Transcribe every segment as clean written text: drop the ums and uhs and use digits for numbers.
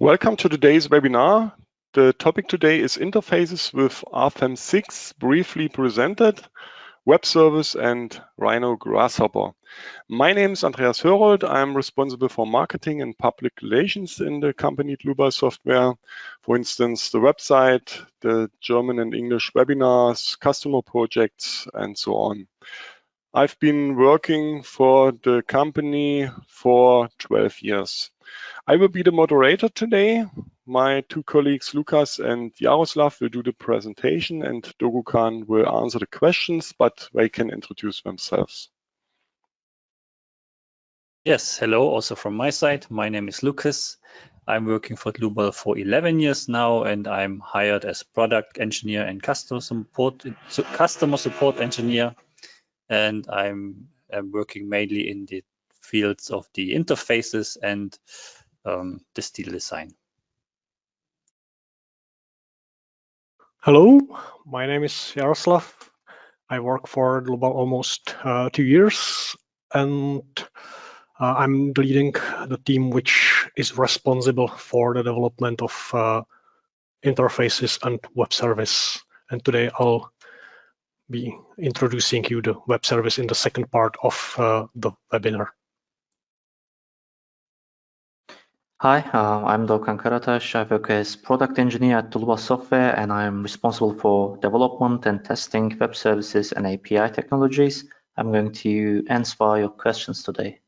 Welcome to today's webinar. The topic today is interfaces with RFEM 6, briefly presented, Web Service and Rhino Grasshopper. My name is Andreas Hörold. I'm responsible for marketing and public relations in the company Dlubal Software. For instance, the website, the German and English webinars, customer projects, and so on. I've been working for the company for 12 years. I will be the moderator today. My two colleagues, Lukas and Jaroslav, will do the presentation and Dogukan will answer the questions, but they can introduce themselves. Yes, hello, also from my side. My name is Lukas. I'm working for Dlubal for 11 years now, and I'm hired as product engineer and customer support engineer. And I'm working mainly in the fields of the interfaces and the style design. Hello, my name is Jaroslav. I work for Dlubal almost 2 years, and I'm leading the team which is responsible for the development of interfaces and web service. And today I'll be introducing you the web service in the second part of the webinar. Hi, I'm Dokan Karataş. I work as product engineer at Dlubal Software, and I'm responsible for development and testing web services and API technologies. I'm going to answer your questions today.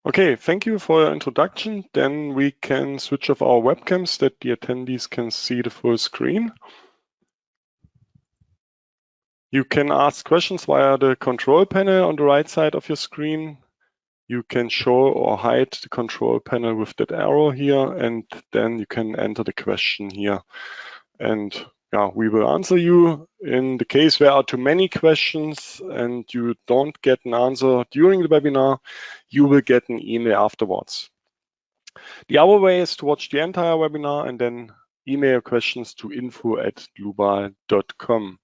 Okay, thank you for your introduction. Then we can switch off our webcams that the attendees can see the full screen. You can ask questions via the control panel on the right side of your screen. You can show or hide the control panel with that arrow here, and then you can enter the question here. And yeah, we will answer you. In the case there are too many questions and you don't get an answer during the webinar, you will get an email afterwards. The other way is to watch the entire webinar and then email questions to info@dlubal.com.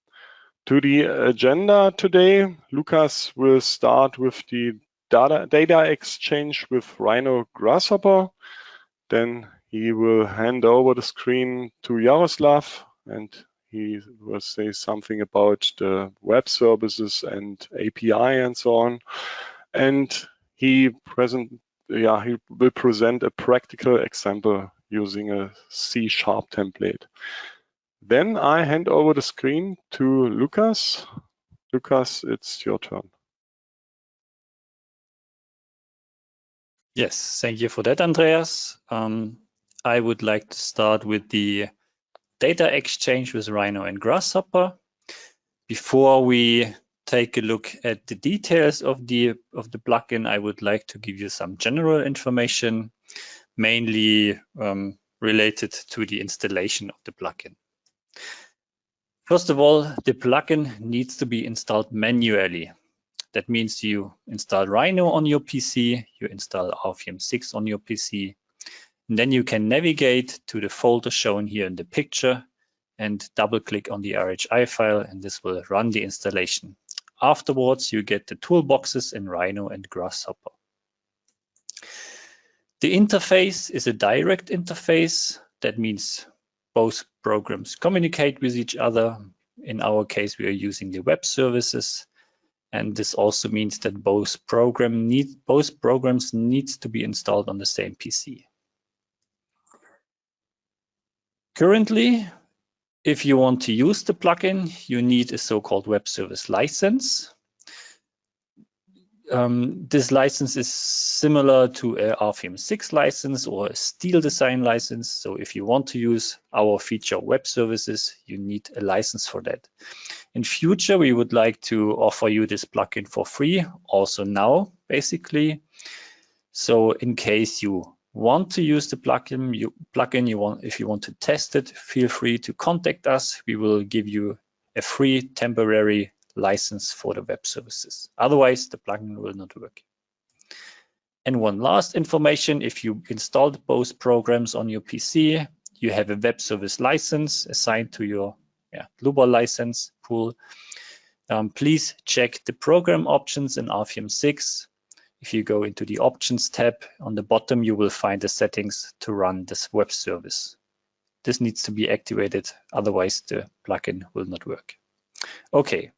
To the agenda today, Lukas will start with the data exchange with Rhino Grasshopper. Then he will hand over the screen to Jaroslav and he will say something about the web services and API and so on. And he will present a practical example using a C# template. Then I hand over the screen to Lukas. Lukas, it's your turn. Yes, thank you for that, Andreas. I would like to start with the data exchange with Rhino and Grasshopper. Before we take a look at the details of the plugin, I would like to give you some general information, mainly related to the installation of the plugin. First of all, the plugin needs to be installed manually. That means you install Rhino on your PC, you install RFEM 6 on your PC, and then you can navigate to the folder shown here in the picture and double click on the RHI file, and this will run the installation. Afterwards, you get the toolboxes in Rhino and Grasshopper. The interface is a direct interface. That means both programs communicate with each other. In our case, we are using the web services. And this also means that both programs need to be installed on the same PC. Currently, if you want to use the plugin, you need a so-called web service license. This license is similar to a RFEM 6 license or a style design license. So if you want to use our feature web services, you need a license for that. In future, we would like to offer you this plugin for free, also now, basically. So in case you want to use the plugin, if you want to test it, feel free to contact us. We will give you a free temporary license for the web services. Otherwise, the plugin will not work. And one last information, if you installed both programs on your PC, you have a web service license assigned to your Dlubal license pool. Please check the program options in RFEM 6. if you go into the Options tab on the bottom, you will find the settings to run this web service. This needs to be activated, otherwise the plugin will not work. Okay,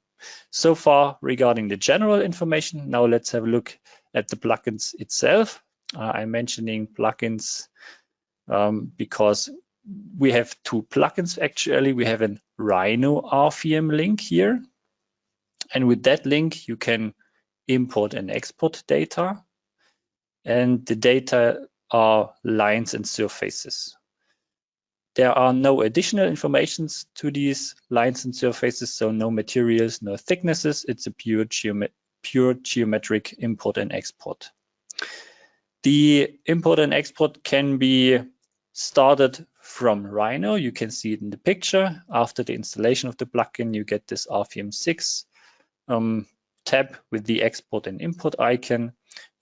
so far regarding the general information. Now let's have a look at the plugins itself. I'm mentioning plugins because we have two plugins actually. We have an Rhino RFEM link here. And with that link, you can import and export data. And the data are lines and surfaces. There are no additional informations to these lines and surfaces, so no materials, no thicknesses. It's a pure geometric import and export. The import and export can be started from Rhino. You can see it in the picture. After the installation of the plugin, you get this RFEM 6 tab with the export and import icon.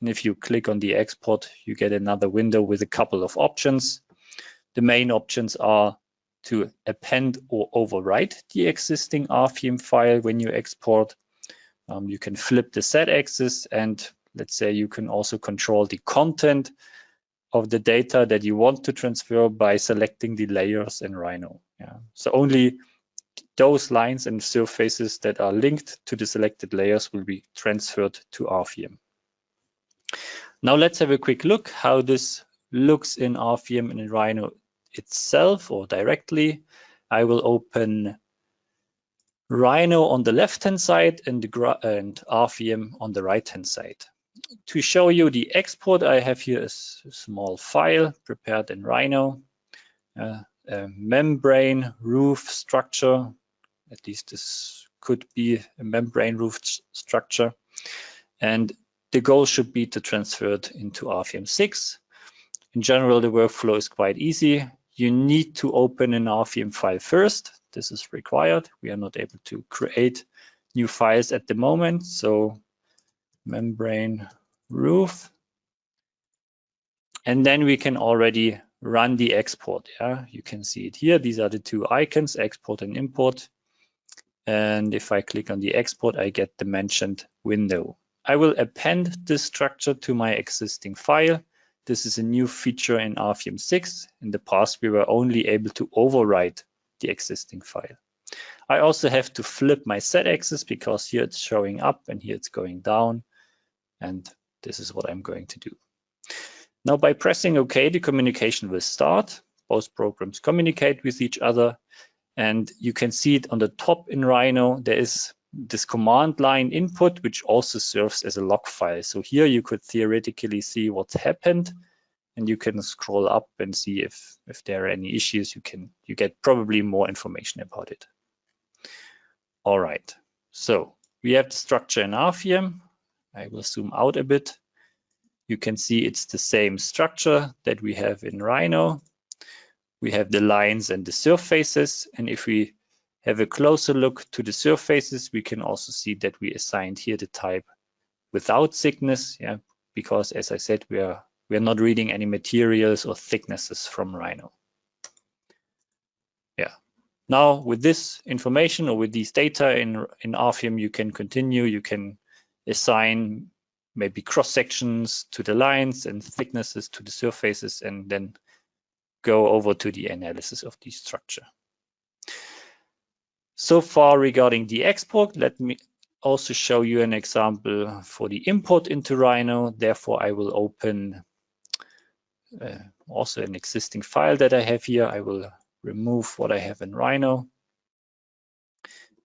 And if you click on the export, you get another window with a couple of options. The main options are to append or overwrite the existing RFEM file when you export. You can flip the Z-axis, and let's say you can also control the content of the data that you want to transfer by selecting the layers in Rhino. So only those lines and surfaces that are linked to the selected layers will be transferred to RFEM. Now let's have a quick look how this looks in RFEM and in Rhino itself or directly. I will open Rhino on the left-hand side and RFEM on the right-hand side. To show you the export, I have here a small file prepared in Rhino, a membrane roof structure. At least this could be a membrane roof structure. And the goal should be to transfer it into RFEM 6. In general, the workflow is quite easy. You need to open an RFEM file first. This is required. We are not able to create new files at the moment. So membrane roof. And then we can already run the export. You can see it here. These are the two icons, export and import. And if I click on the export, I get the mentioned window. I will append this structure to my existing file. This is a new feature in RFEM 6. In the past, we were only able to overwrite the existing file. I also have to flip my Z-axis because here it's showing up and here it's going down. And this is what I'm going to do. Now, by pressing OK, the communication will start. Both programs communicate with each other. And you can see it on the top in Rhino. There is this command line input, which also serves as a log file. So here you could theoretically see what's happened, and you can scroll up and see if there are any issues. You get probably more information about it. All right, so we have the structure in RFEM. I will zoom out a bit. You can see it's the same structure that we have in Rhino. We have the lines and the surfaces, and if we have a closer look to the surfaces, we can also see that we assigned here the type without thickness, because as I said, we are not reading any materials or thicknesses from Rhino. Now with this information or with these data in RFEM, you can continue. You can assign maybe cross sections to the lines and thicknesses to the surfaces, and then go over to the analysis of the structure. So far regarding the export, let me also show you an example for the import into Rhino. Therefore, I will open also an existing file that I have here. I will remove what I have in Rhino.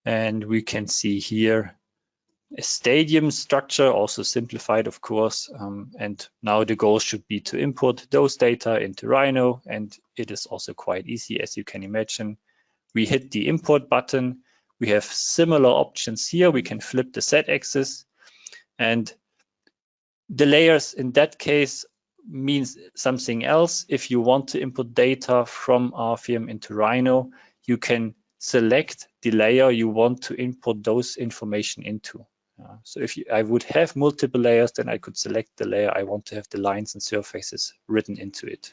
And we can see here a stadium structure, also simplified, of course. And now the goal should be to import those data into Rhino. And it is also quite easy, as you can imagine. We hit the import button. We have similar options here. We can flip the Z-axis. And the layers in that case means something else. If you want to import data from RFEM into Rhino, you can select the layer you want to import those information into. So if I would have multiple layers, then I could select the layer I want to have the lines and surfaces written into it.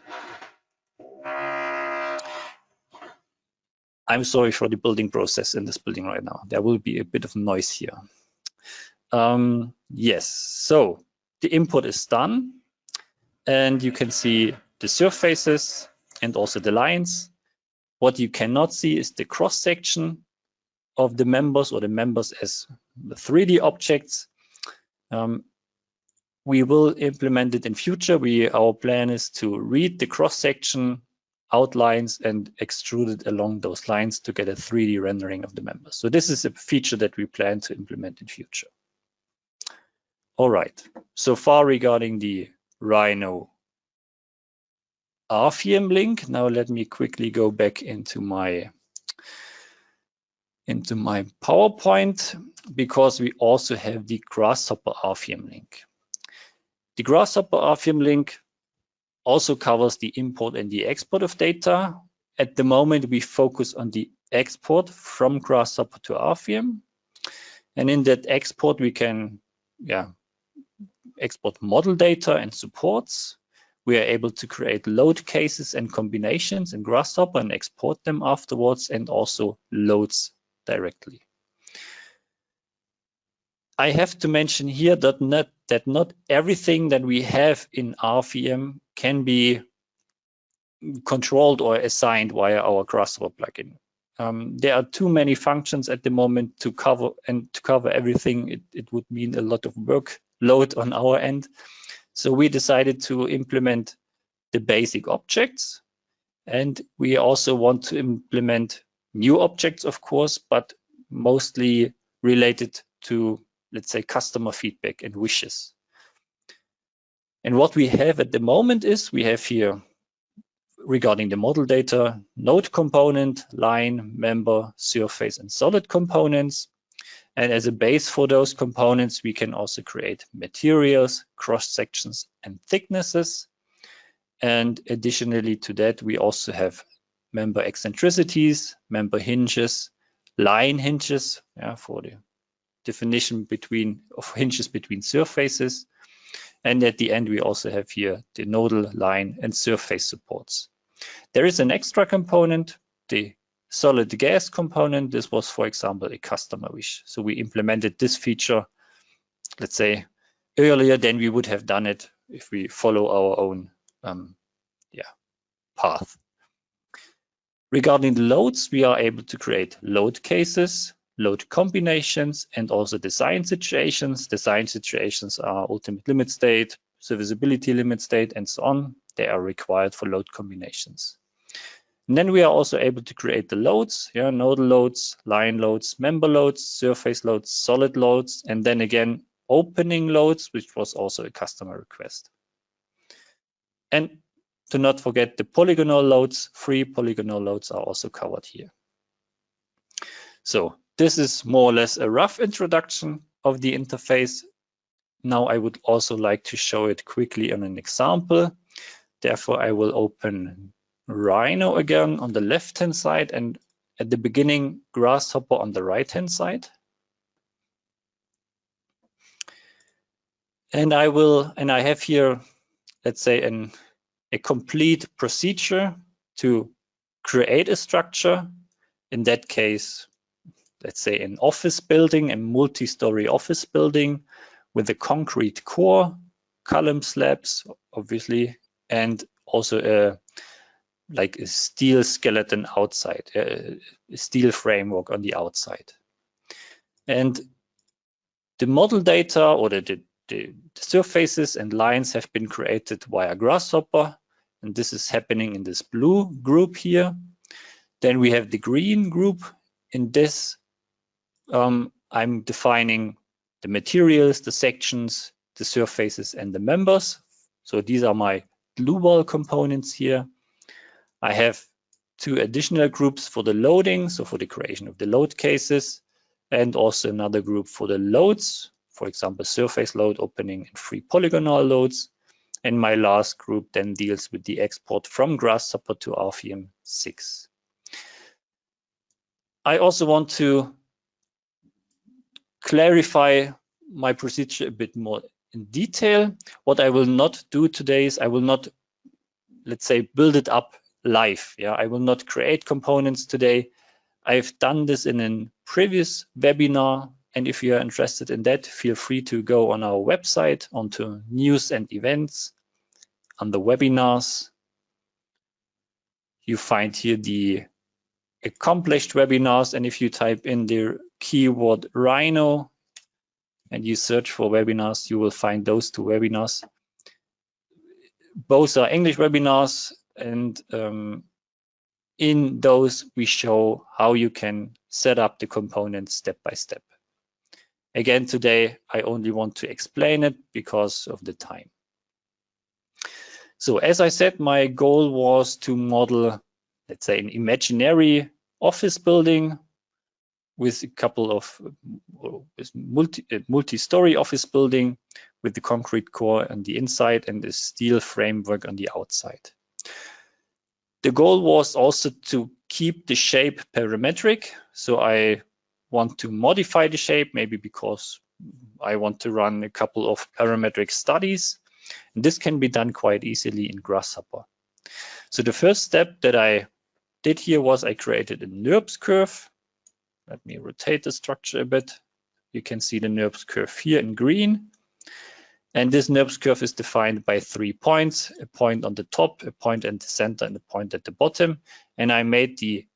I'm sorry for the building process in this building right now. There will be a bit of noise here. Yes, so the import is done, and you can see the surfaces and also the lines. What you cannot see is the cross-section of the members, or the members as the 3D objects. We will implement it in future. Our plan is to read the cross-section outlines and extrude it along those lines to get a 3D rendering of the members. So this is a feature that we plan to implement in future. All right, so far regarding the Rhino RFEM link. Now let me quickly go back into my PowerPoint, because we also have the Grasshopper RFEM link. The Grasshopper RFEM link also covers the import and the export of data. At the moment, we focus on the export from Grasshopper to RFEM. And in that export, we can export model data and supports. We are able to create load cases and combinations in Grasshopper and export them afterwards, and also loads directly. I have to mention here that not everything that we have in RFEM can be controlled or assigned via our Grasshopper plugin. There are too many functions at the moment to cover, and to cover everything, it would mean a lot of workload on our end. So we decided to implement the basic objects, and we also want to implement new objects, of course, but mostly related to, let's say, customer feedback and wishes. And what we have at the moment is we have here, regarding the model data, node component, line, member, surface, and solid components. And as a base for those components, we can also create materials, cross-sections, and thicknesses. And additionally to that, we also have member eccentricities, member hinges, line hinges, for the definition of hinges between surfaces. And at the end, we also have here the nodal, line, and surface supports. There is an extra component, the solid gas component. This was, for example, a customer wish. So we implemented this feature, let's say, earlier than we would have done it if we follow our own path. Regarding the loads, we are able to create load cases, load combinations, and also design situations. Design situations are ultimate limit state, serviceability limit state, and so on. They are required for load combinations. And then we are also able to create the loads, nodal loads, line loads, member loads, surface loads, solid loads, and then again, opening loads, which was also a customer request. And to not forget the polygonal loads, 3 polygonal loads are also covered here. So this is more or less a rough introduction of the interface. Now I would also like to show it quickly on an example. Therefore, I will open Rhino again on the left-hand side, and at the beginning, Grasshopper on the right-hand side. And I have here, let's say, a complete procedure to create a structure. In that case, let's say an office building, a multi-story office building with a concrete core, column slabs, obviously, and also like a steel skeleton outside, a steel framework on the outside. And the model data, or the surfaces and lines, have been created via Grasshopper, and this is happening in this blue group here. Then we have the green group. In this, I'm defining the materials, the sections, the surfaces, and the members. So these are my Dlubal components here. I have 2 additional groups for the loading, so for the creation of the load cases, and also another group for the loads, for example, surface load, opening, and 3 polygonal loads. And my last group then deals with the export from Grasshopper to RFEM 6. I also want to clarify my procedure a bit more in detail. What I will not do today is I will not, let's say, build it up live. I will not create components today. I've done this in a previous webinar And if you are interested in that, feel free to go on our website onto news and events, on the webinars. You find here the accomplished webinars, and if you type in the keyword Rhino and you search for webinars, you will find those 2 webinars. Both are English webinars, and in those we show how you can set up the components step by step. Again, today I only want to explain it because of the time. So as I said, my goal was to model, let's say, an imaginary office building with a couple of multi-story office building with the concrete core on the inside and the steel framework on the outside. The goal was also to keep the shape parametric. So I want to modify the shape, maybe because I want to run a couple of parametric studies. And this can be done quite easily in Grasshopper. So the first step that I did here was I created a NURBS curve. Let me rotate the structure a bit. You can see the NURBS curve here in green. And this NURBS curve is defined by 3 points, a point on the top, a point at the center, and a point at the bottom. And I made the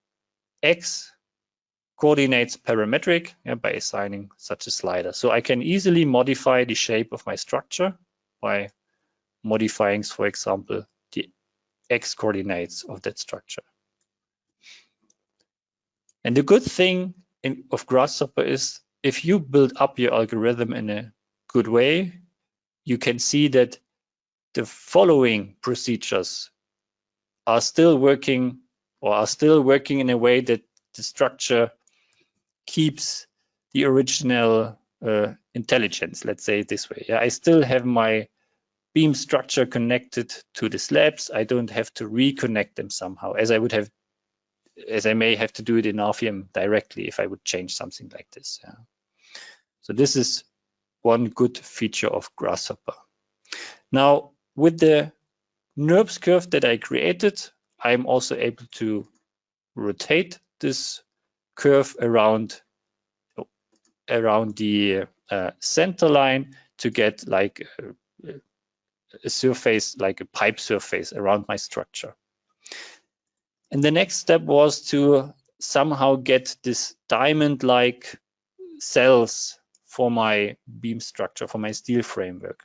X coordinates parametric by assigning such a slider. So I can easily modify the shape of my structure by modifying, for example, the X coordinates of that structure. And the good thing of Grasshopper is if you build up your algorithm in a good way, you can see that the following procedures are still working in a way that the structure keeps the original intelligence, let's say it this way. I still have my beam structure connected to the slabs. I don't have to reconnect them somehow, as I may have to do it in RFEM directly if I would change something like this. So this is one good feature of Grasshopper. Now, with the NURBS curve that I created, I'm also able to rotate this curve around the center line to get like a surface, like a pipe surface around my structure. And the next step was to somehow get this diamond-like cells for my beam structure, for my steel framework.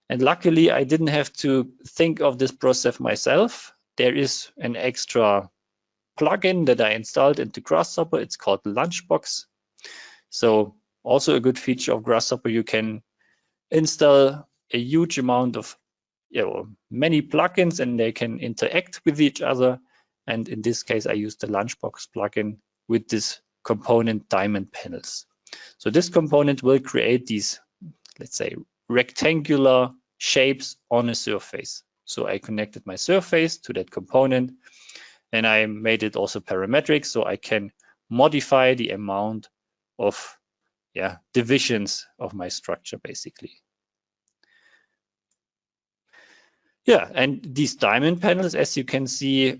And luckily, I didn't have to think of this process myself. There is an extra plugin that I installed into Grasshopper. It's called Lunchbox. So also a good feature of Grasshopper, you can install a huge amount of many plugins and they can interact with each other. And in this case, I used the Lunchbox plugin with this component diamond panels. So this component will create these, let's say, rectangular shapes on a surface. So I connected my surface to that component and I made it also parametric, so I can modify the amount of divisions of my structure basically. And these diamond panels, as you can see,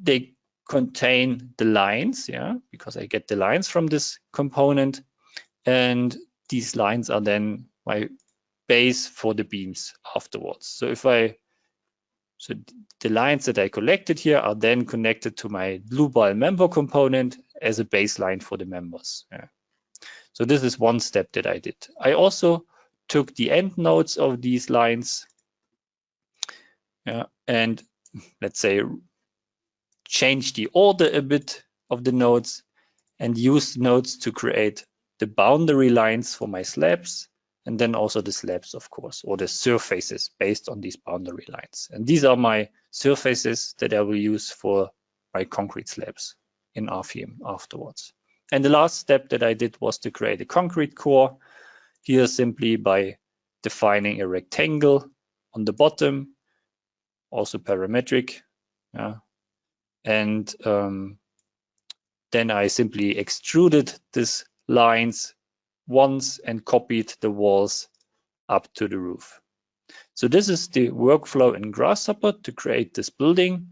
they contain the lines, because I get the lines from this component, and these lines are then my base for the beams afterwards. So the lines that I collected here are then connected to my Dlubal member component as a baseline for the members. So this is one step that I did. I also took the end nodes of these lines and let's say change the order a bit of the nodes and use the nodes to create the boundary lines for my slabs, and then also the slabs, of course, or the surfaces based on these boundary lines. And these are my surfaces that I will use for my concrete slabs in RFEM afterwards. And the last step that I did was to create a concrete core, here simply by defining a rectangle on the bottom, also parametric. And then I simply extruded these lines once and copied the walls up to the roof. So this is the workflow in Grasshopper to create this building.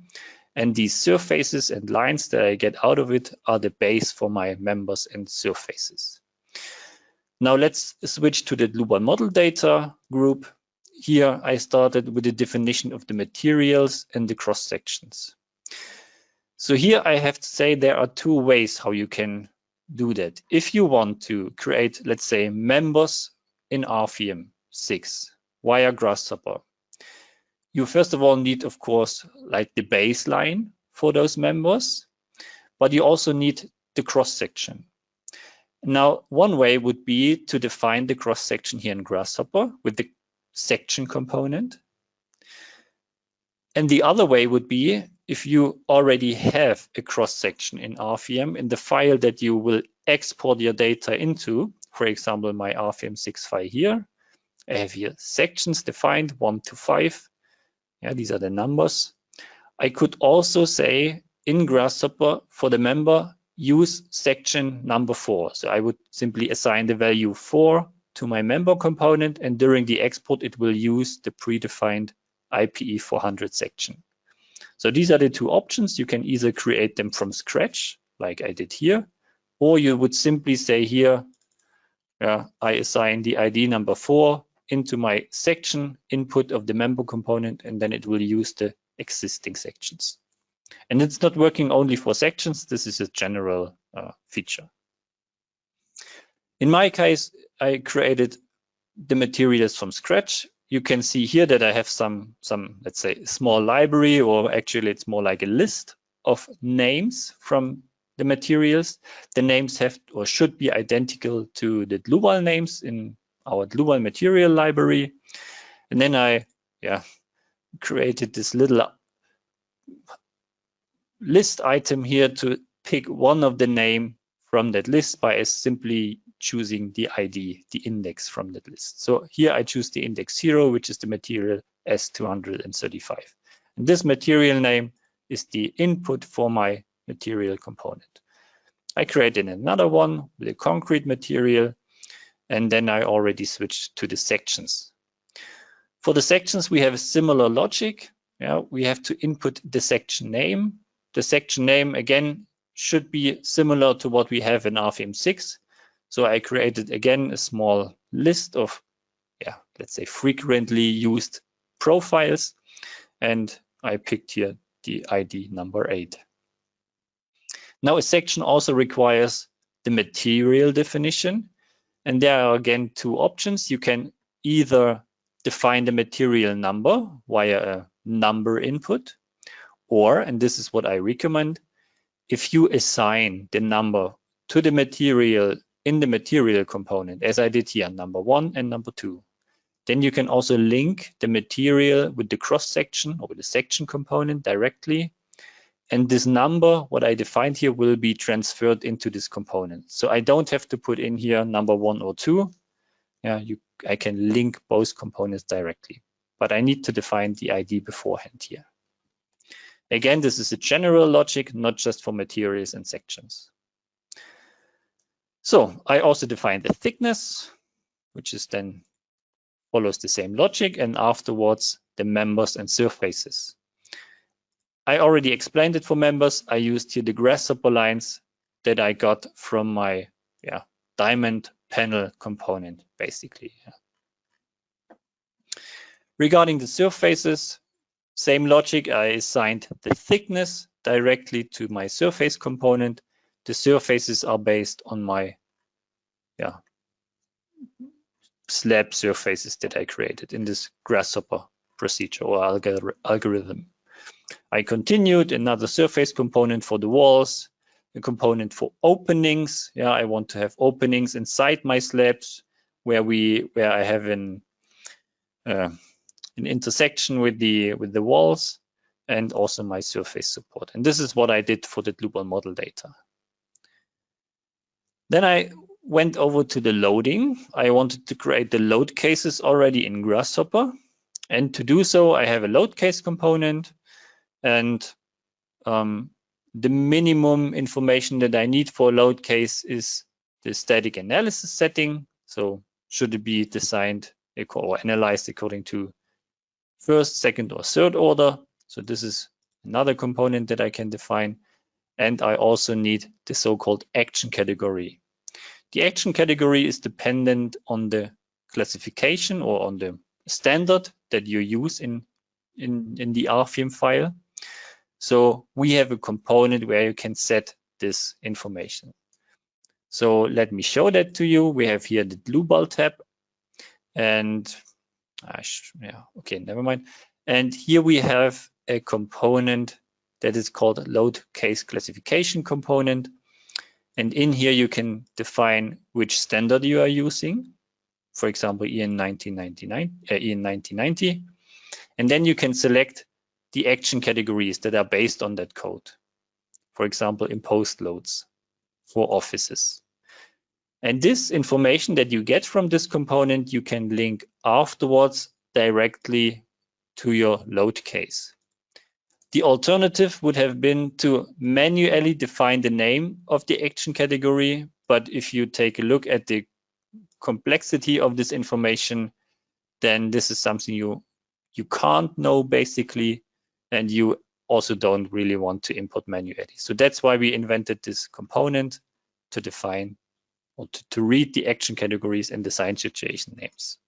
And these surfaces and lines that I get out of it are the base for my members and surfaces. Now let's switch to the Dlubal model data group. Here I started with the definition of the materials and the cross sections. So here I have to say there are two ways how you can do that. If you want to create, let's say, members in RFEM 6 via Grasshopper, you first of all need, of course, like the baseline for those members, but you also need the cross section. Now, one way would be to define the cross section here in Grasshopper with the section component. And the other way would be if you already have a cross section in RFEM in the file that you will export your data into, for example, my RFEM 6 file here. I have here sections defined 1 to 5. Yeah, these are the numbers. I could also say in Grasshopper for the member, use section number 4. So I would simply assign the value 4 to my member component, and during the export, it will use the predefined IPE 400 section. So these are the two options. You can either create them from scratch, like I did here, or you would simply say here, I assign the ID number 4 into my section input of the member component, and then it will use the existing sections. And it's not working only for sections. This is a general feature. In my case, I created the materials from scratch. You can see here that I have some, let's say, small library, or actually it's more like a list of names from the materials. The names have or should be identical to the Dlubal names in our Dlubal material library. And then I created this little list item here to pick one of the name from that list by simply choosing the ID, the index from that list. So here I choose the index 0, which is the material S235. And this material name is the input for my material component. I created another one with a concrete material, and then I already switched to the sections. For the sections, we have a similar logic. We have to input the section name. The section name, again, should be similar to what we have in RFEM 6. So I created, again, a small list of, let's say, frequently used profiles, and I picked here the ID number 8. Now, a section also requires the material definition, and there are, again, two options. You can either define the material number via a number input, or, and this is what I recommend, if you assign the number to the material in the material component, as I did here, number 1 and number 2, then you can also link the material with the cross section or with the section component directly. And this number, what I defined here, will be transferred into this component. So I don't have to put in here number 1 or 2. I can link both components directly, but I need to define the ID beforehand here. Again, this is a general logic, not just for materials and sections. So I also define the thickness, which is then follows the same logic, and afterwards the members and surfaces. I already explained it for members. I used here the Grasshopper lines that I got from my diamond panel component, basically. Regarding the surfaces, same logic. I assigned the thickness directly to my surface component. The surfaces are based on my slab surfaces that I created in this Grasshopper procedure or algorithm. I continued another surface component for the walls, a component for openings. I want to have openings inside my slabs where I have an intersection with the walls, and also my surface support. And this is what I did for the Dlubal model data. Then I went over to the loading. I wanted to create the load cases already in Grasshopper. And to do so, I have a load case component, and the minimum information that I need for a load case is the static analysis setting. So should it be designed or analyzed according to first, second, or third order? So this is another component that I can define. And I also need the so-called action category. The action category is dependent on the classification or on the standard that you use in the RFEM file. So we have a component where you can set this information. So let me show that to you. We have here the Dlubal tab, and okay, never mind. And here we have a component that is called load case classification component. And in here you can define which standard you are using. For example, EN 1990. And then you can select the action categories that are based on that code. For example, imposed loads for offices. And this information that you get from this component, you can link afterwards directly to your load case. The alternative would have been to manually define the name of the action category. But if you take a look at the complexity of this information, then this is something you can't know basically, and you also don't really want to import manually. So that's why we invented this component to define or to read the action categories and assign situation names.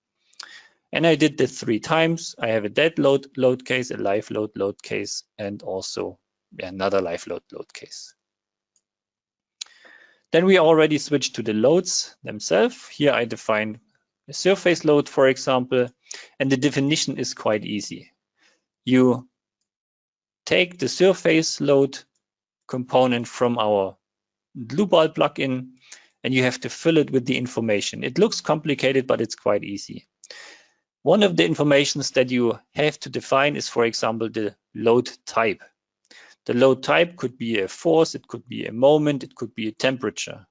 And I did this 3 times. I have a dead load case, a live load case, and also another live load case. Then we already switched to the loads themselves. Here I define a surface load, for example, and the definition is quite easy. You take the surface load component from our Dlubal plugin, and you have to fill it with the information. It looks complicated, but it's quite easy. One of the informations that you have to define is, for example, the load type. The load type could be a force, it could be a moment, it could be a temperature.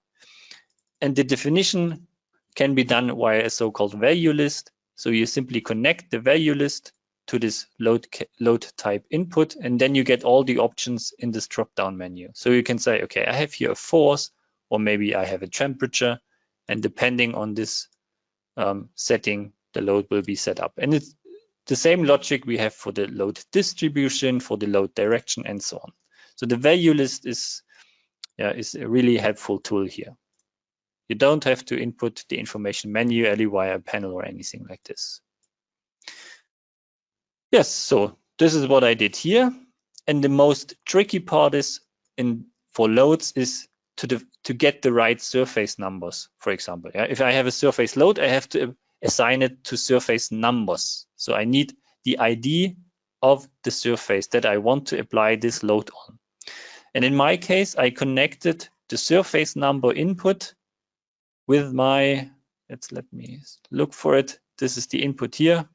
And the definition can be done via a so-called value list. So you simply connect the value list to this load type input, and then you get all the options in this drop-down menu. So you can say, okay, I have here a force, or maybe I have a temperature, and depending on this setting, the load will be set up. And it's the same logic we have for the load distribution, for the load direction, and so on. So the value list is a really helpful tool here. You don't have to input the information manually via a panel or anything like this. Yes, so this is what I did here. And the most tricky part is for loads is to get the right surface numbers, for example. If I have a surface load, I have to assign it to surface numbers. So I need the ID of the surface that I want to apply this load on. And in my case, I connected the surface number input with my, let me look for it. This is the input here.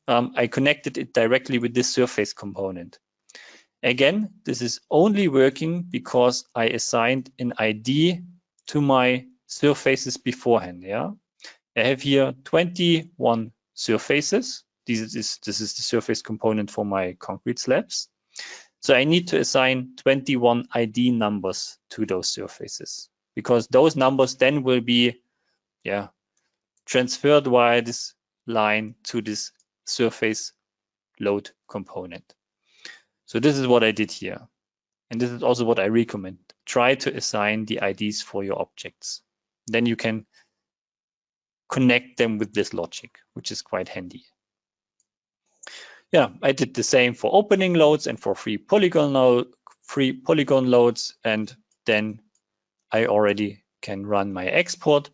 I connected it directly with this surface component. Again, this is only working because I assigned an ID to my surfaces beforehand. I have here 21 surfaces. This is the surface component for my concrete slabs. So I need to assign 21 ID numbers to those surfaces, because those numbers then will be transferred via this line to this surface load component. So this is what I did here. And this is also what I recommend. Try to assign the IDs for your objects. Then you can connect them with this logic, which is quite handy. I did the same for opening loads and for free polygon loads, and then I already can run my export.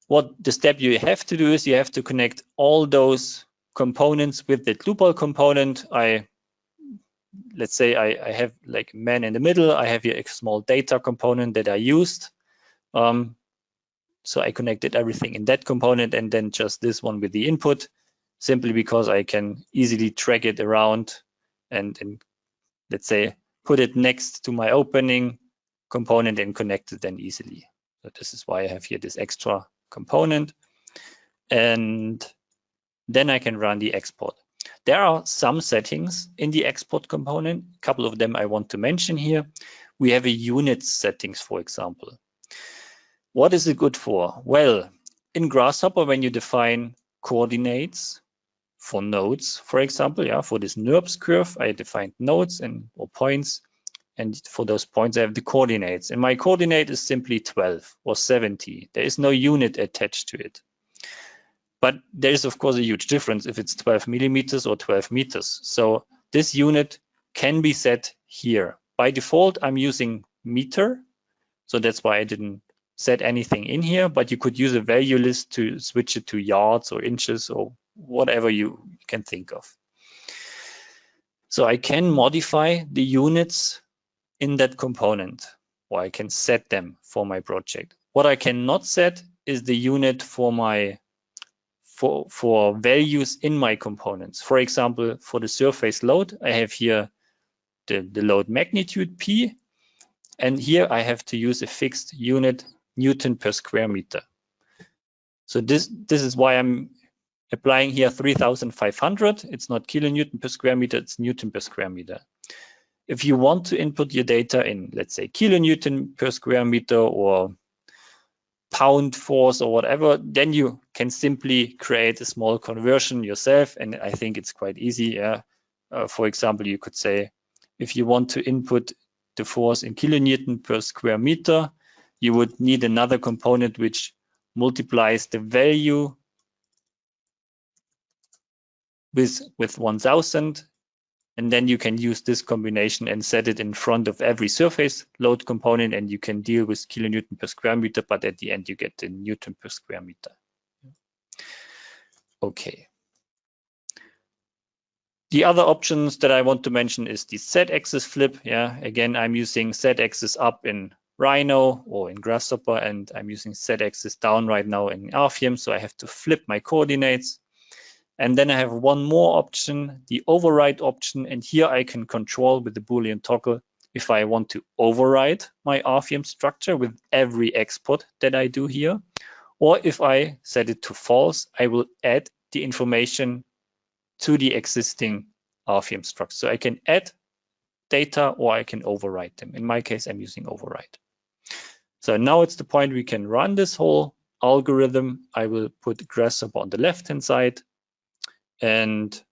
What the step you have to do is you have to connect all those components with the Dlubal component. Let's say I have like man in the middle. I have here a small data component that I used. So I connected everything in that component, and then just this one with the input, simply because I can easily drag it around and let's say put it next to my opening component and connect it then easily. So this is why I have here this extra component, and then I can run the export. There are some settings in the export component. A couple of them I want to mention here. We have a unit settings, for example. What is it good for? Well, in Grasshopper, when you define coordinates for nodes, for example, yeah, for this NURBS curve, I defined nodes or points, and for those points I have the coordinates, and my coordinate is simply 12 or 70. There is no unit attached to it. But there is of course a huge difference if it's 12 millimeters or 12 meters. So this unit can be set here. By default, I'm using meter, so that's why I didn't set anything in here, but you could use a value list to switch it to yards or inches or whatever you can think of. So I can modify the units in that component, or I can set them for my project. What I cannot set is the unit for my for values in my components. For example, for the surface load, I have here the load magnitude P, and here I have to use a fixed unit, Newton per square meter. So this is why I'm applying here 3,500. It's not kilonewton per square meter, it's Newton per square meter. If you want to input your data in, let's say, kilonewton per square meter or pound force or whatever, then you can simply create a small conversion yourself, and I think it's quite easy. Yeah. For example, you could say, if you want to input the force in kilonewton per square meter, you would need another component which multiplies the value with 1000, and then you can use this combination and set it in front of every surface load component, and you can deal with kilonewton per square meter, but at the end you get the Newton per square meter. Okay. The other options that I want to mention is the Z-axis flip. Yeah, again, I'm using Z-axis up in Rhino or in Grasshopper, and I'm using Z-axis down right now in RFEM, so I have to flip my coordinates. And then I have one more option, the override option, and here I can control with the Boolean toggle if I want to override my RFEM structure with every export that I do here, or if I set it to false, I will add the information to the existing RFEM structure. So I can add data or I can override them. In my case, I'm using override. So now it's the point we can run this whole algorithm. I will put Grasshopper on the left-hand side and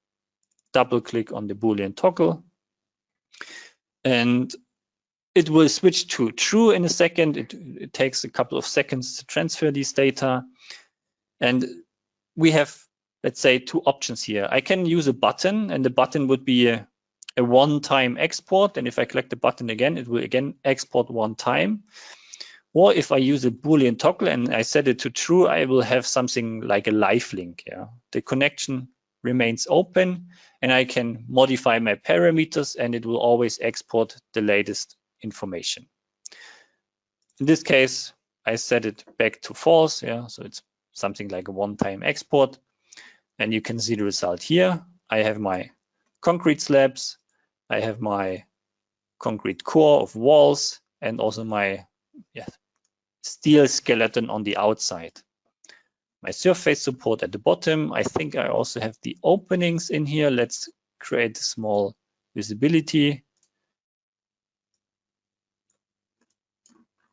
double click on the Boolean toggle, and it will switch to true in a second. It takes a couple of seconds to transfer these data, and we have, let's say, two options here. I can use a button, and the button would be a one-time export, and if I click the button again, it will again export one time. Or if I use a Boolean toggle and I set it to true, I will have something like a live link. Yeah, the connection remains open, and I can modify my parameters, and it will always export the latest information. In this case, I set it back to false. Yeah, so it's something like a one-time export, and you can see the result here. I have my concrete slabs, I have my concrete core of walls, and also my steel skeleton on the outside. My surface support at the bottom. I think I also have the openings in here. Let's create a small visibility.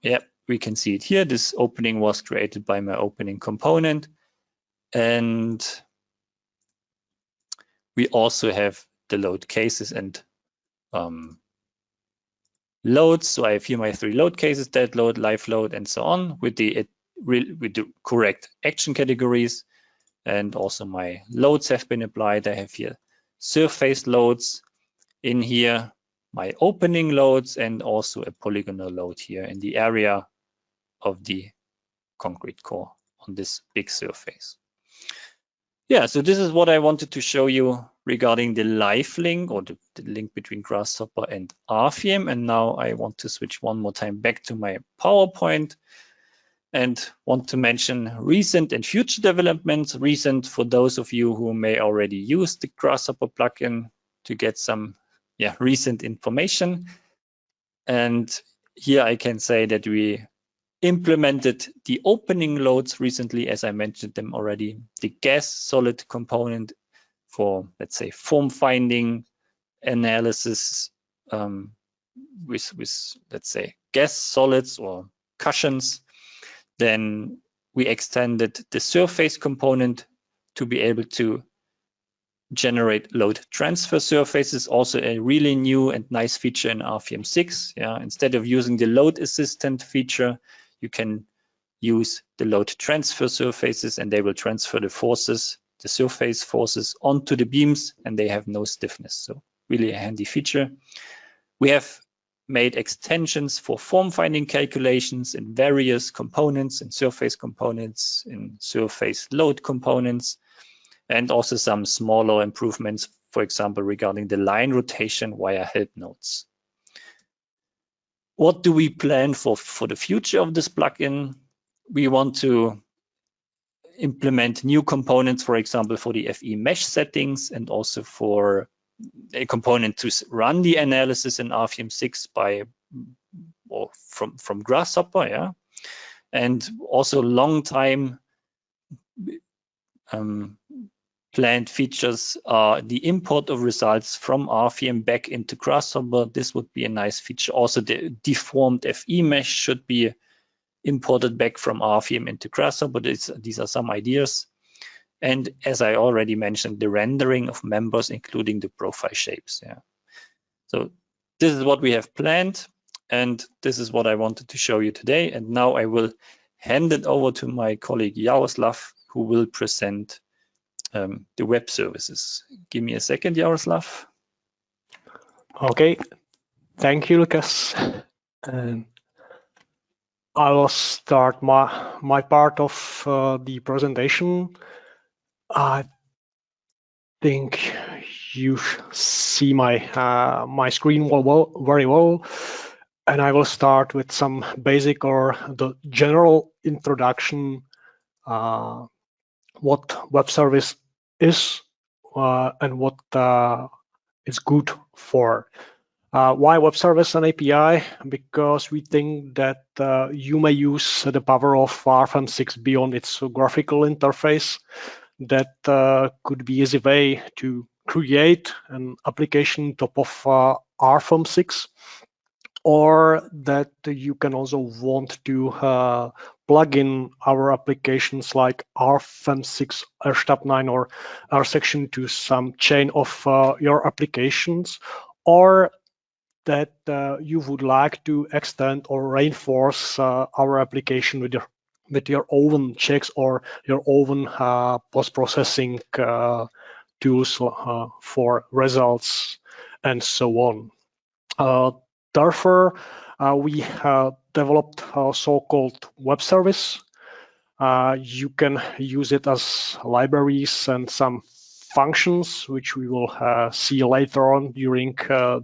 Yeah, we can see it here. This opening was created by my opening component. And we also have the load cases and loads. So I have here my 3 load cases, dead load, live load, and so on with the correct action categories. And also my loads have been applied. I have here surface loads in here, my opening loads, and also a polygonal load here in the area of the concrete core on this big surface. Yeah, so this is what I wanted to show you regarding the live link, or the link between Grasshopper and RFEM. And now I want to switch one more time back to my PowerPoint and want to mention recent and future developments. Recent for those of you who may already use the Grasshopper plugin to get some recent information. And here I can say that we implemented the opening loads recently, as I mentioned them already, the gas solid component for, let's say, form finding analysis with let's say, gas solids or cushions. Then we extended the surface component to be able to generate load transfer surfaces, also a really new and nice feature in RFEM 6. Yeah, instead of using the load assistant feature, you can use the load transfer surfaces, and they will transfer the forces, the surface forces, onto the beams, and they have no stiffness. So really a handy feature. We have made extensions for form finding calculations in various components, in surface components, in surface load components, and also some smaller improvements, for example, regarding the line rotation via help nodes. What do we plan for the future of this plugin? We want to implement new components, for example, for the FE mesh settings, and also for a component to run the analysis in RFEM 6 from Grasshopper, yeah, and also long time planned features are the import of results from RFEM back into Grasshopper. This would be a nice feature. Also, the deformed FE mesh should be imported back from RFEM into Grasshopper. These are some ideas. And as I already mentioned, the rendering of members, including the profile shapes. Yeah. So this is what we have planned, and this is what I wanted to show you today. And now I will hand it over to my colleague Jaroslav, who will present the web services. Give me a second, Jaroslav. Okay, thank you, Lucas. And I will start my part of the presentation. I think you see my my screen very well, and I will start with some basic or the general introduction what web service is and what it's good for. Why web service and API? Because we think that you may use the power of RFEM 6 beyond its graphical interface. That could be easy way to create an application top of RFEM 6, or that you can also want to plug in our applications like RFEM 6, RSTAB 9, or RSection to some chain of your applications, or that you would like to extend or reinforce our application with your own checks or your own post-processing tools for results and so on. Therefore, we developed a so-called web service. You can use it as libraries and some functions, which we will see later on during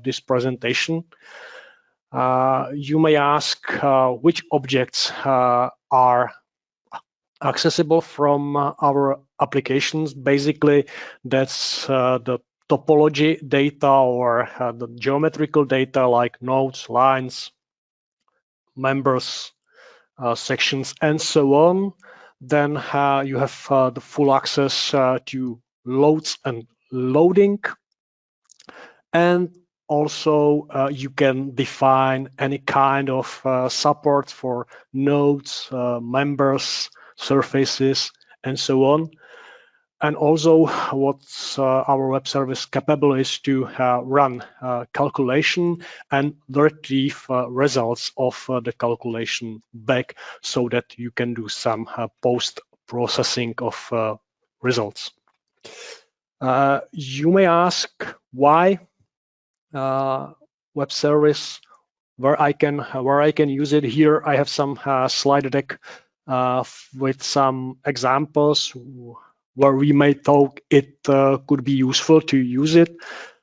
this presentation. You may ask which objects are accessible from our applications. Basically, that's the topology data or the geometrical data like nodes, lines, members, sections, and so on. Then you have the full access to loads and loading, and also you can define any kind of support for nodes, members, surfaces, and so on. And also what our web service capable is to run calculation and retrieve results of the calculation back, so that you can do some post-processing of results. You may ask why web service, where I can use it. Here I have some slide deck with some examples where we may talk it could be useful to use it.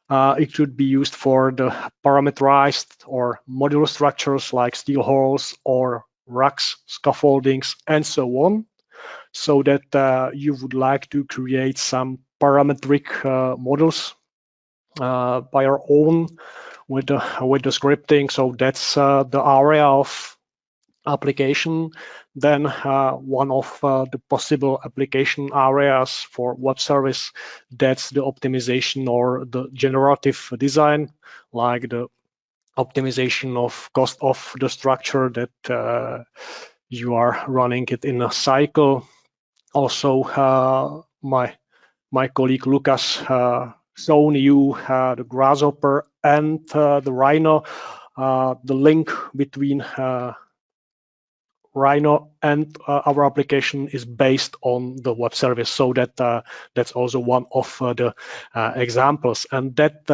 It could be used for the parameterized or modular structures like steel hulls or racks, scaffoldings, and so on, so that you would like to create some parametric models by your own with the scripting. So that's the area of application. Then one of the possible application areas for web service, that's the optimization or the generative design, like the optimization of cost of the structure that you are running it in a cycle. Also, my my colleague Lucas shown you the Grasshopper and the Rhino. The link between Rhino and our application is based on the web service, so that that's also one of the examples, and that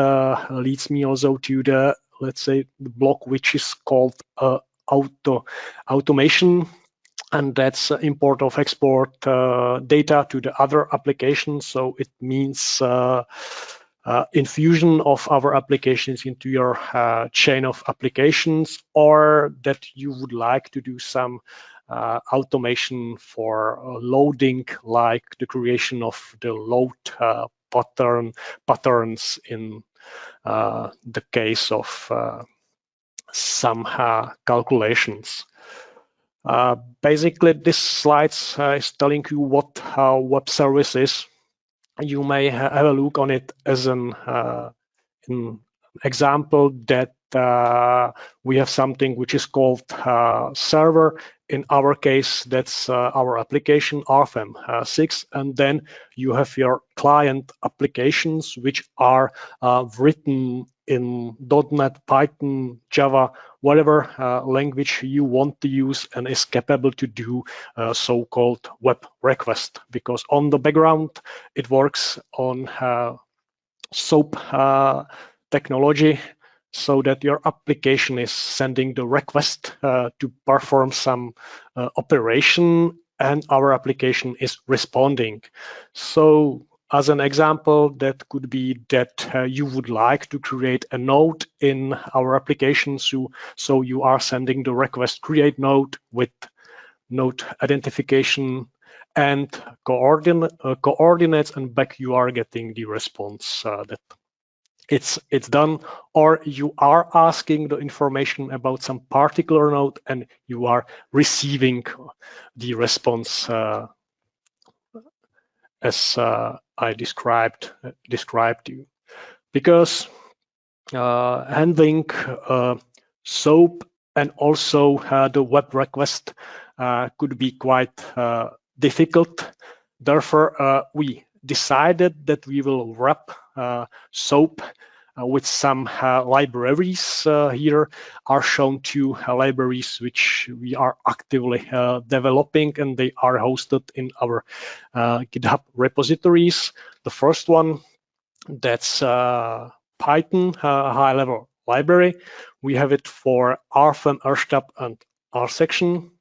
leads me also to the, let's say, the block which is called automation, and that's import of export data to the other applications. So it means infusion of our applications into your chain of applications, or that you would like to do some automation for loading, like the creation of the load patterns in the case of some calculations. Basically, this slide is telling you what web service is. You may have a look on it as an example that we have something which is called server. In our case, that's our application RFEM 6, and then you have your client applications which are written in .NET, Python, Java, whatever language you want to use, and is capable to do so-called web request, because on the background it works on SOAP technology, so that your application is sending the request to perform some operation, and our application is responding. So as an example, that could be that you would like to create a node in our application, so you are sending the request create node with node identification and coordinates, and back you are getting the response that it's done, or you are asking the information about some particular node and you are receiving the response as I described to you. Because handling SOAP and also the web request could be quite difficult. Therefore, we decided that we will wrap SOAP with some libraries. Here are shown two libraries which we are actively developing, and they are hosted in our GitHub repositories. The first one, that's Python high-level library. We have it for RFEM, RSTAB, and RSection.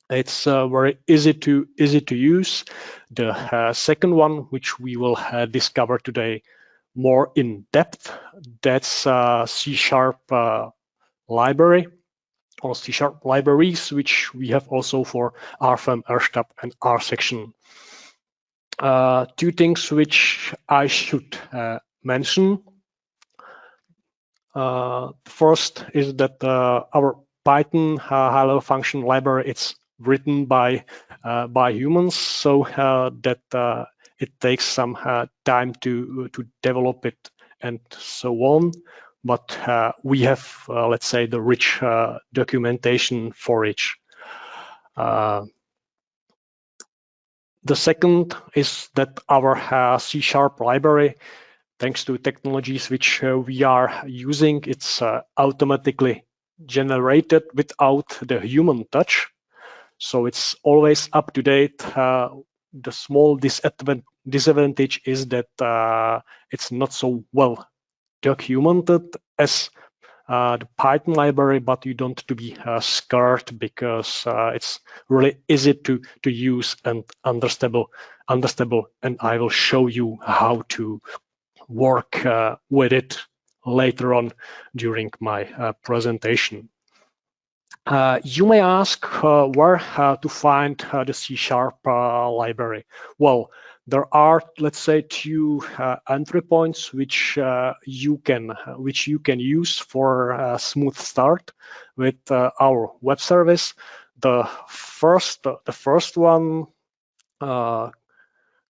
It's very easy to use. The second one, which we will discover today more in depth, that's C# library, or C# libraries, which we have also for RFEM, RSTAB, and RSection. Two things which I should mention. First is that our Python high-level function library, it's written by humans, so that it takes some time to develop it and so on. But we have, let's say, the rich documentation for each. The second is that our C# library, thanks to technologies which we are using, it's automatically generated without the human touch. So it's always up to date. The small disadvantage is that it's not so well documented as the Python library, but you don't have to be scared, because it's really easy to use and understandable, and I will show you how to work with it later on during my presentation. You may ask where to find the C# library. Well, there are, let's say, two entry points which you can use for a smooth start with our web service. The first one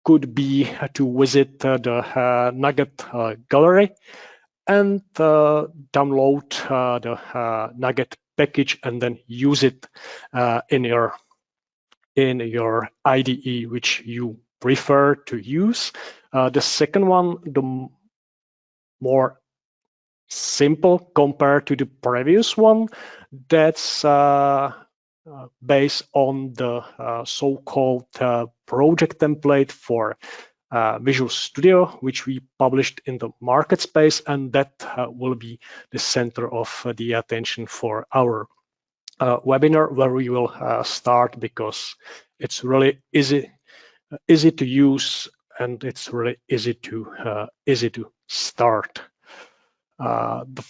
could be to visit the Nugget gallery and download the Nugget package, and then use it in your IDE which you prefer to use. The second one, the more simple compared to the previous one, that's based on the so-called project template for Visual Studio, which we published in the market space, and that will be the center of the attention for our webinar, where we will start, because it's really easy to use, and it's really easy to start. The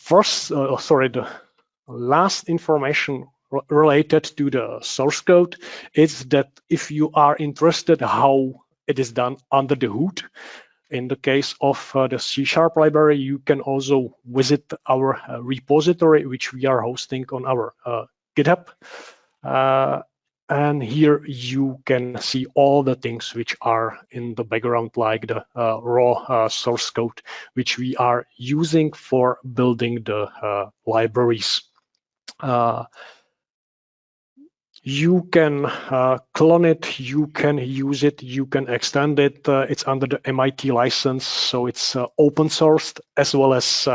last information related to the source code is that if you are interested how it is done under the hood, in the case of the C# library, you can also visit our repository, which we are hosting on our GitHub. And here you can see all the things which are in the background, like the raw source code, which we are using for building the libraries. You can clone it, you can use it, you can extend it. It's under the MIT license, so it's open sourced, as well as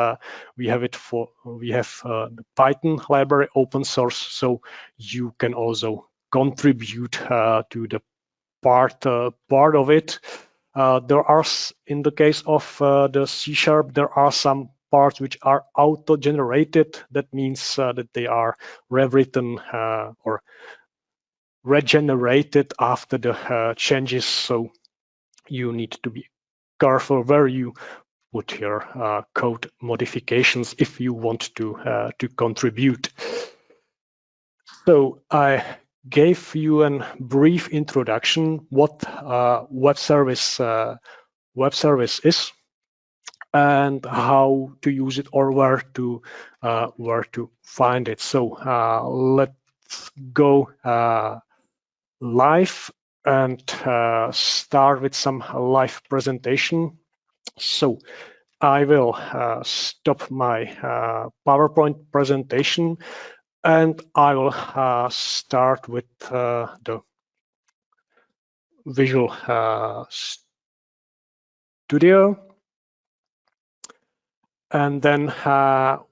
we have the Python library open source, so you can also contribute to the part of it. There are, in the case of the C#, there are some parts which are auto-generated. That means that they are rewritten or regenerated after the changes. So you need to be careful where you put your code modifications if you want to contribute. So I gave you a brief introduction what web service is, and how to use it, or where to find it. So let's go live and start with some live presentation. So I will stop my PowerPoint presentation, and I will start with the Visual Studio. And then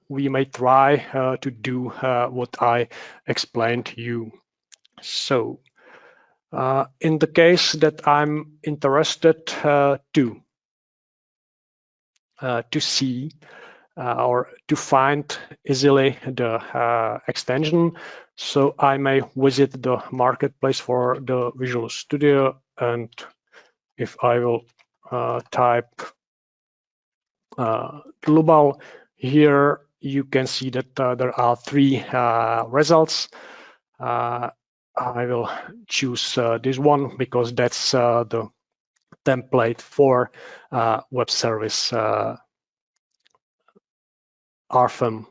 we may try to do what I explained to you. So in the case that I'm interested to see or to find easily the extension, so I may visit the marketplace for the Visual Studio, and if I will type Dlubal, here you can see that there are 3 results. I will choose this one because that's the template for web service RFEM,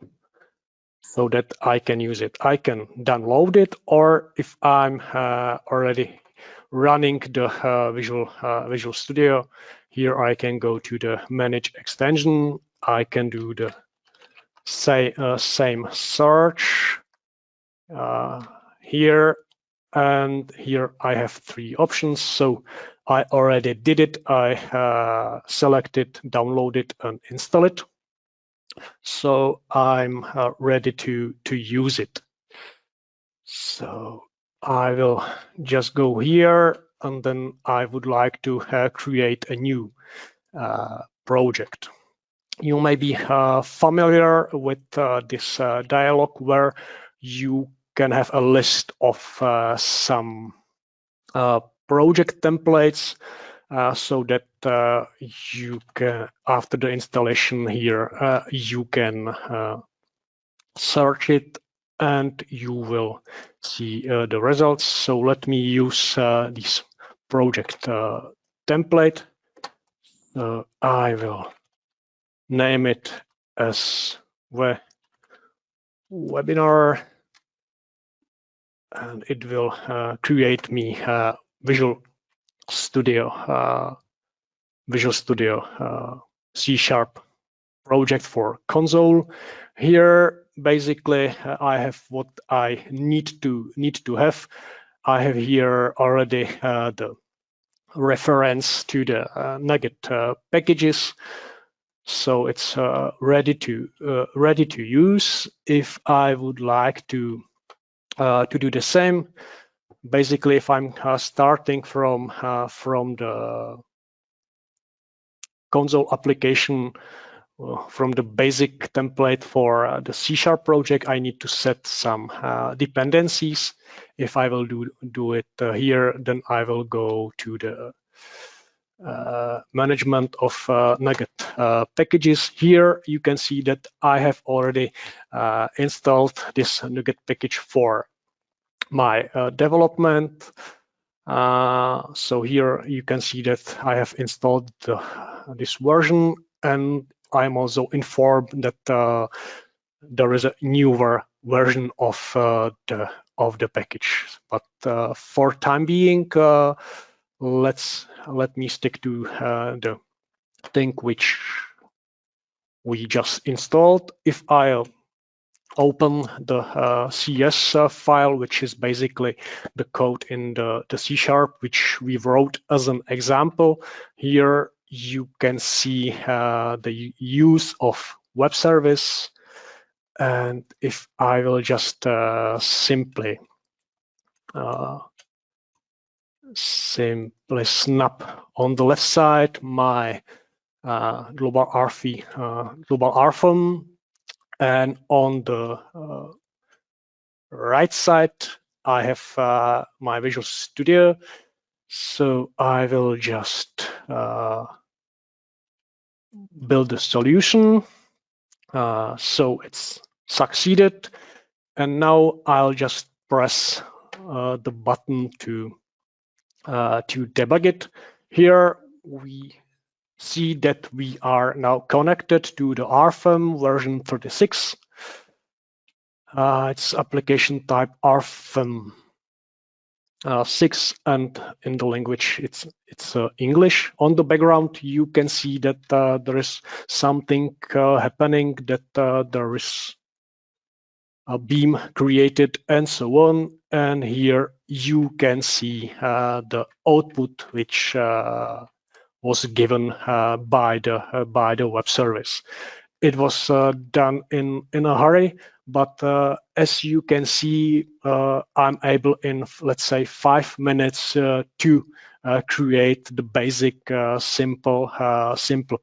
so that I can use it. I can download it, or if I'm already running the Visual Studio, here I can go to the Manage Extension. I can do the same search here, and here I have 3 options. So I already did it. I select it, download it, and install it. So I'm ready to use it. So I will just go here, and then I would like to create a new project. You may be familiar with this dialog, where you can have a list of some project templates, so that you can, after the installation here, you can search it and you will see the results. So let me use this project template. I will name it as webinar, and it will create me Visual Studio C# project for console. Here basically I have what I need to have. I have here already the reference to the NuGet packages. So it's ready to use. If I would like to do the same, basically, if I'm starting from the console application, from the basic template for the C# project, I need to set some dependencies. If I will do it here, then I will go to the management of NuGet packages. Here you can see that I have already installed this NuGet package for my development. So here you can see that I have installed this version, and I'm also informed that there is a newer version of the package. But for time being, let me stick to the thing which we just installed. If I open the CS file, which is basically the code in the C#, which we wrote as an example, here you can see the use of web service. And if I will just simply snap on the left side my Dlubal RFEM, and on the right side I have my Visual Studio. So I will just build a solution. So it's succeeded, and now I'll just press the button to debug it. Here we see that we are now connected to the RFEM version 36. It's application type RFEM 6, and in the language it's English. On the background you can see that there is something happening, that there is a beam created and so on. And here you can see the output which was given by the web service. It was done in a hurry, but as you can see, I'm able in, let's say, 5 minutes to create the basic simple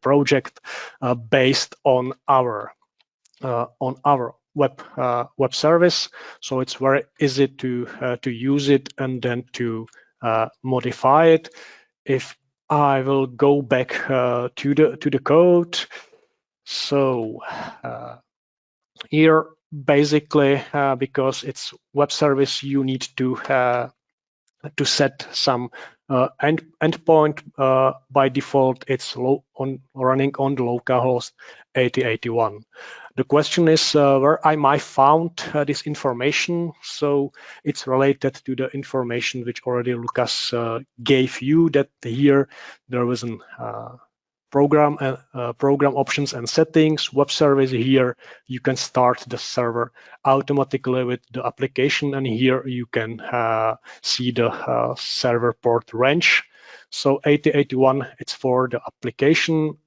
project based on our web service. So it's very easy to use it and then to modify it. If I will go back to the code. So here basically, because it's web service, you need to set some endpoint. By default, it's running on the localhost 8081. The question is where I might found this information. So it's related to the information which already Lucas gave you, that here there was an program options and settings, web service. Here you can start the server automatically with the application, and here you can see the server port range. So 8081, it's for the application.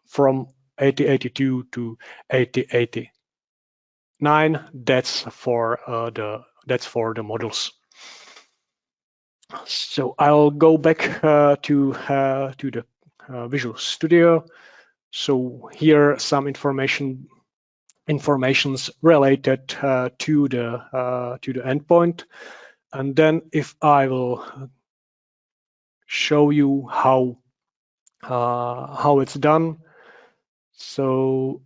From 8082 to 8089, that's for the modules. So I'll go back to the Visual Studio. So here some informations related to the endpoint, and then if I will show you how it's done. So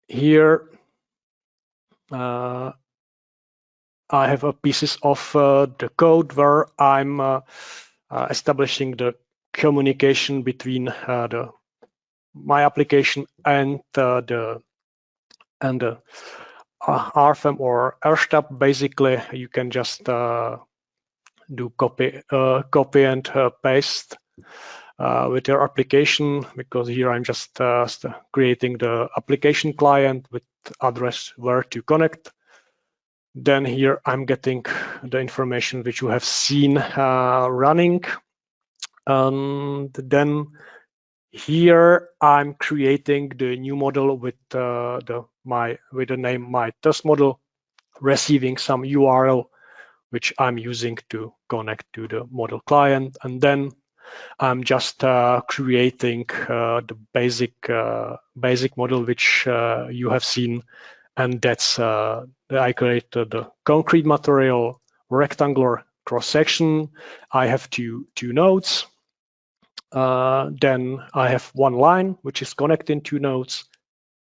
here I have a pieces of the code where I'm establishing the communication between my application and the RFEM or RSTAB. Basically, you can just do copy and paste with your application, because here I'm just creating the application client with address where to connect. Then here I'm getting the information which you have seen running. And then here I'm creating the new model with the name my test model, receiving some URL which I'm using to connect to the model client, and then I'm just creating the basic model which you have seen, and that's I created the concrete material, rectangular cross section. I have two nodes. Then I have one line which is connecting two nodes.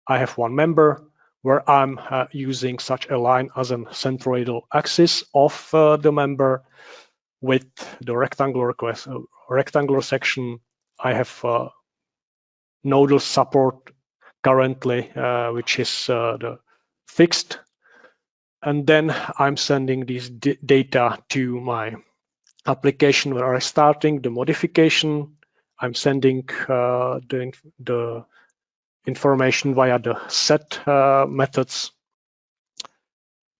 I have one member where I'm using such a line as a centroidal axis of the member. With the rectangular section, I have nodal support currently, which is the fixed. And then I'm sending this data to my application where I'm starting the modification. I'm sending the information via the set methods.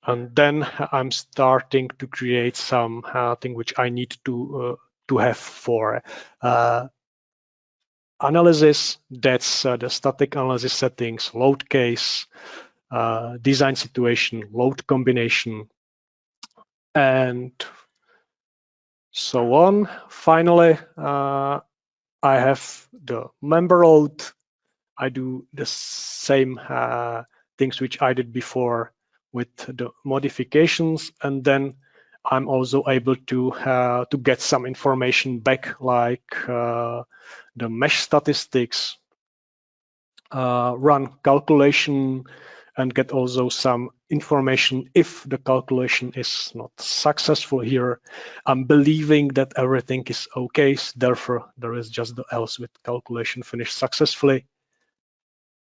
And then I'm starting to create some thing which I need to have for analysis. That's the static analysis settings, load case, design situation, load combination, and so on. Finally, I have the member load. I do the same things which I did before with the modifications, and then I'm also able to get some information back, like the mesh statistics, run calculation, and get also some information if the calculation is not successful here. I'm believing that everything is okay, therefore there is just the else with calculation finished successfully.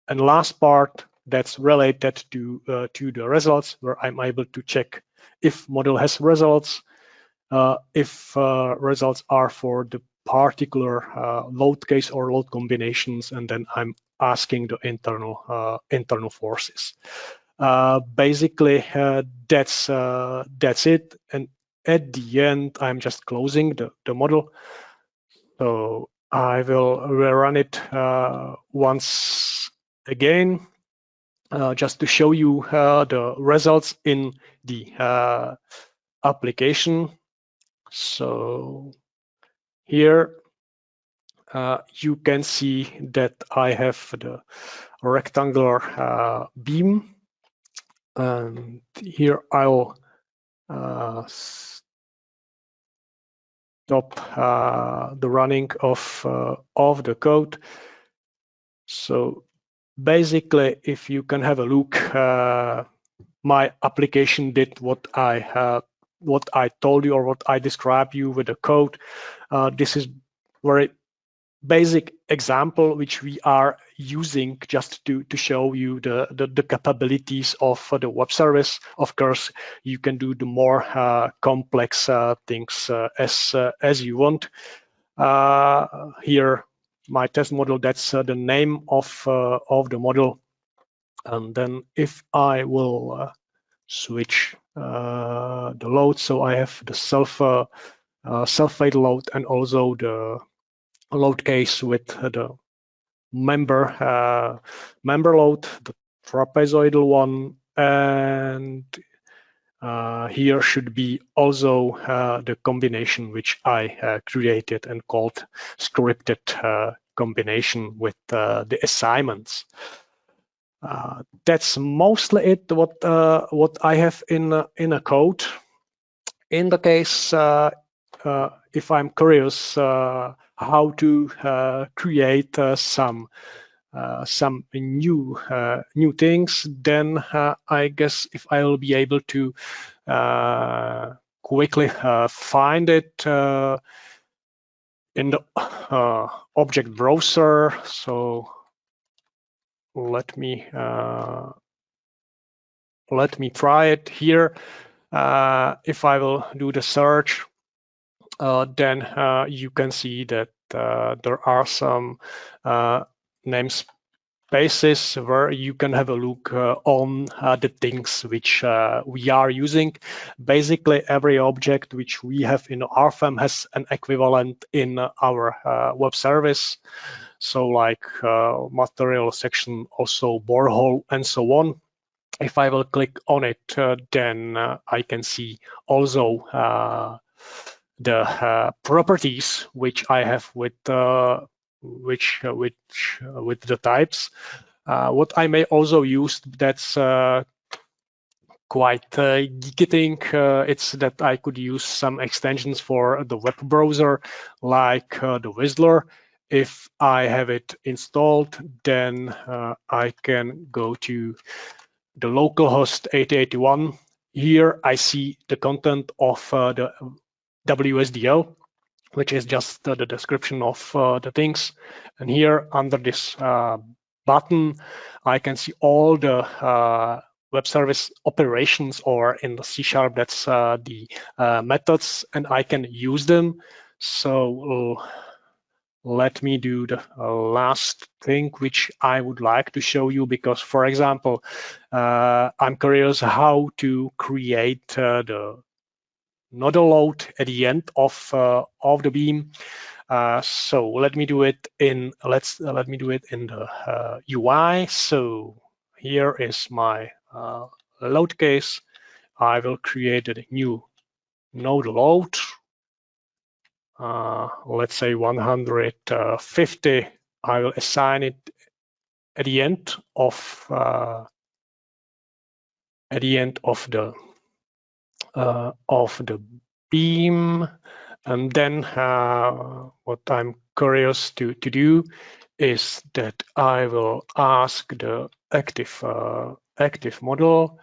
And last part that's related to the results, where I'm able to check if model has results, if results are for the particular load case or load combinations, and then I'm asking the internal forces. Basically, that's it. And at the end, I'm just closing the model. So I will rerun it once again, just to show you the results in the application. So here you can see that I have the rectangular beam, and here I'll stop the running of the code. So basically, if you can have a look, my application did what I told you, or what I described you with the code. This is very basic example which we are using just to show you the capabilities of the web service. Of course, you can do the more complex things as you want. Here, my test model, that's the name of the model. And then if I will switch the load, so I have the self-fade load and also the load case with the member load, the trapezoidal one, and here should be also the combination which I created and called scripted combination with the assignments. That's mostly it. What I have in a code. In the case, if I'm curious how to create some new things, then I guess if I will be able to quickly find it in the object browser. So let me try it here. If I will do the search, then you can see that there are some basis where you can have a look on the things which we are using. Basically, every object which we have in RFEM has an equivalent in our web service. So like material section, also borehole, and so on. If I will click on it, then I can see also the properties which I have with with the types. What I may also use that's quite geeky thing, it's that I could use some extensions for the web browser, like the Whistler. If I have it installed, then I can go to the localhost 8081. Here I see the content of the WSDL, which is just the description of the things. And here under this button, I can see all the web service operations, or in the C#, that's the methods, and I can use them. So let me do the last thing which I would like to show you, because, for example, I'm curious how to create the nodal load at the end of the beam. So let me do it in let me do it in the UI. So here is my load case. I will create a new nodal load. Let's say 150. I will assign it at the end of the beam. And then what I'm curious to do is that I will ask the active model.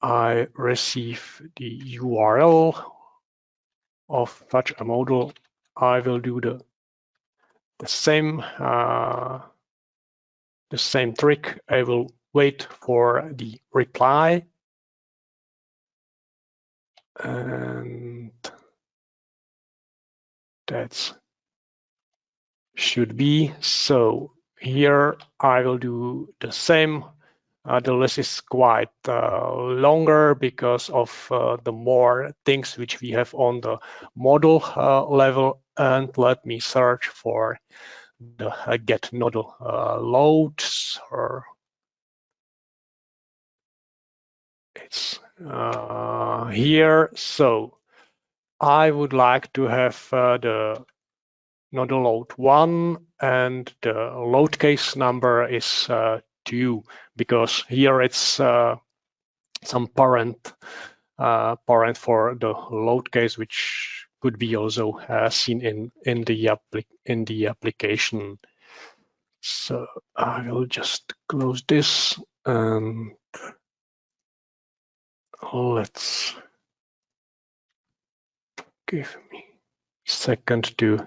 I receive the URL of such a model. I will do the same trick. I will wait for the reply, and that's should be. So here I will do the same. The list is quite longer because of the more things which we have on the model level. And let me search for the get nodal loads, or it's here. So I would like to have the nodal load 1, and the load case number is 2, because here it's some parent for the load case, which could be also seen in the application. So I will just close this, and let's give me a second to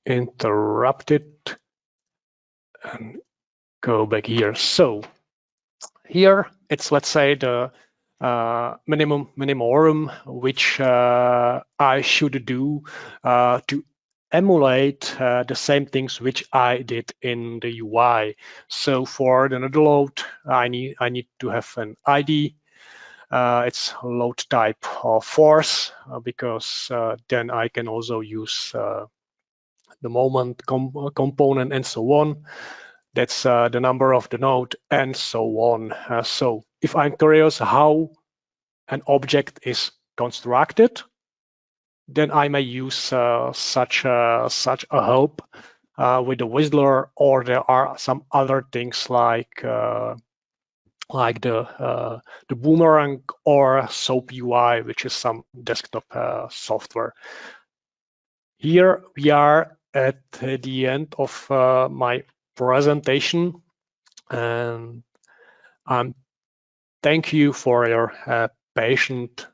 interrupt it and go back here. So here it's, let's say, the minimorum which I should do to emulate the same things which I did in the UI. So for the nodal load, I need to have an ID. It's load type force, because then I can also use the moment component and so on. That's the number of the node and so on. So if I'm curious how an object is constructed, then I may use such a help with the Whistler, or there are some other things like the Boomerang or SOAP UI, which is some desktop software. Here we are at the end of my presentation, and thank you for your patience,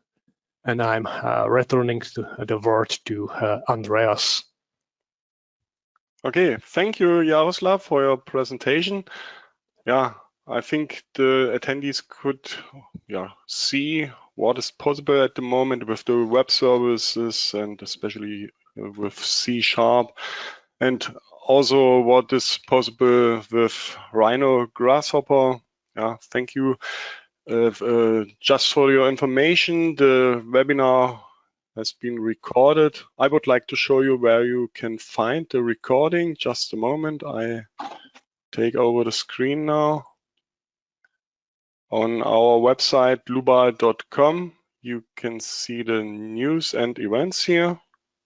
and I'm returning the word to Andreas. Okay, thank you, Jaroslav, for your presentation. Yeah, I think the attendees could see what is possible at the moment with the web services, and especially with C#. And also what is possible with Rhino Grasshopper. Yeah, thank you. Just for your information, the webinar has been recorded. I would like to show you where you can find the recording. Just a moment, I take over the screen now. On our website, dlubal.com, you can see the news and events here.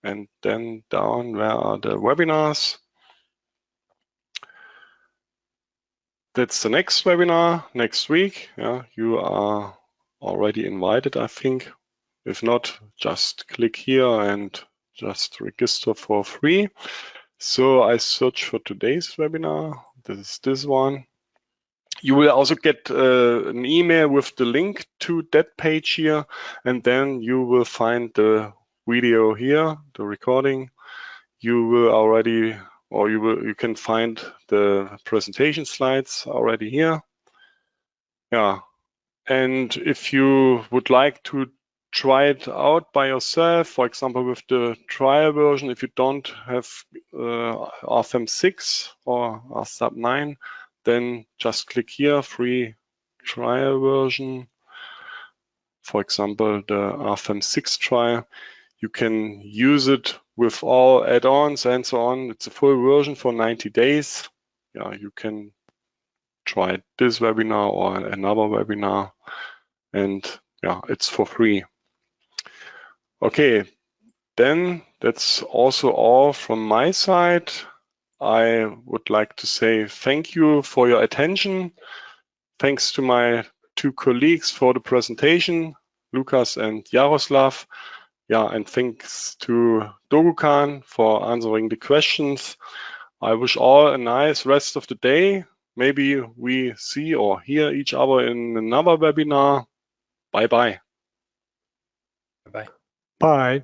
And then down, where are the webinars? That's the next webinar next week. Yeah, you are already invited, I think. If not, just click here and just register for free. So I search for today's webinar. This is this one. You will also get an email with the link to that page here, and then you will find the video here, the recording. You will already, or you can find the presentation slides already here. Yeah, and if you would like to try it out by yourself, for example, with the trial version, if you don't have RFEM 6 or RSTAB 9, then just click here, free trial version. For example, the RFEM 6 trial. You can use it with all add-ons and so on. It's a full version for 90 days. Yeah, you can try this webinar or another webinar, and yeah, it's for free. Okay, then that's also all from my side. I would like to say thank you for your attention. Thanks to my two colleagues for the presentation, Lukas and Jaroslav. Yeah, and thanks to Dogukan for answering the questions. I wish all a nice rest of the day. Maybe we see or hear each other in another webinar. Bye-bye. Bye-bye. Bye.